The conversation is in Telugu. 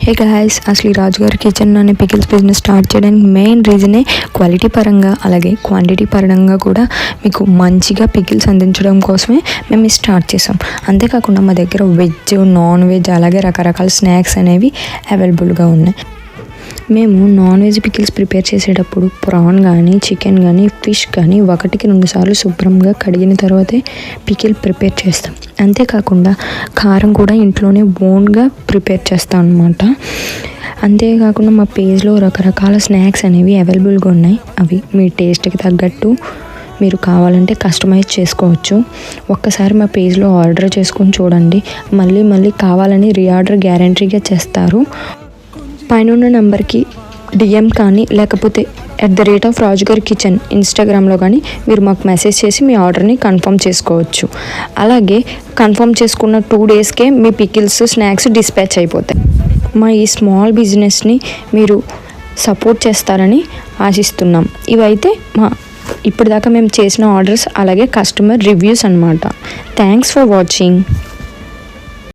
హే గాయ్స్, అసలు ఈ రాజుగారి కిచెన్ అనే పికిల్స్ బిజినెస్ స్టార్ట్ చేయడానికి మెయిన్ రీజనే క్వాలిటీ పరంగా అలాగే క్వాంటిటీ పరంగా కూడా మీకు మంచిగా పికిల్స్ అందించడం కోసమే మేము స్టార్ట్ చేసాం. అంతేకాకుండా మా దగ్గర వెజ్, నాన్ వెజ్ అలాగే రకరకాల స్నాక్స్ అనేవి అవైలబుల్గా ఉన్నాయి. మేము నాన్ వెజ్ పికిల్స్ ప్రిపేర్ చేసేటప్పుడు ప్రాన్ కానీ చికెన్ కానీ ఫిష్ కానీ 1-2 సార్లు శుభ్రంగా కడిగిన తర్వాతే పికిల్ ప్రిపేర్ చేస్తాం. అంతేకాకుండా కారం కూడా ఇంట్లోనే ఓన్గా ప్రిపేర్ చేస్తాం అన్నమాట. అంతేకాకుండా మా పేజ్లో రకరకాల స్నాక్స్ అనేవి అవైలబుల్గా ఉన్నాయి. అవి మీ టేస్ట్కి తగ్గట్టు మీరు కావాలంటే కస్టమైజ్ చేసుకోవచ్చు. ఒక్కసారి మా పేజ్లో ఆర్డర్ చేసుకొని చూడండి, మళ్ళీ కావాలని రీఆర్డర్ గ్యారంటీగా చేస్తారు. పైన నెంబర్కి డిఎం కానీ లేకపోతే @రాజుగారి కిచెన్ ఇన్స్టాగ్రామ్లో కానీ మీరు మాకు మెసేజ్ చేసి మీ ఆర్డర్ని కన్ఫర్మ్ చేసుకోవచ్చు. అలాగే కన్ఫర్మ్ చేసుకున్న 2 డేస్కే మీ పికిల్స్, స్నాక్స్ డిస్పాచ్ అయిపోతాయి. మా ఈ స్మాల్ బిజినెస్ని మీరు సపోర్ట్ చేస్తారని ఆశిస్తున్నాం. ఇవైతే ఇప్పటిదాకా మేము చేసిన ఆర్డర్స్ అలాగే కస్టమర్ రివ్యూస్ అన్నమాట. Thanks for watching.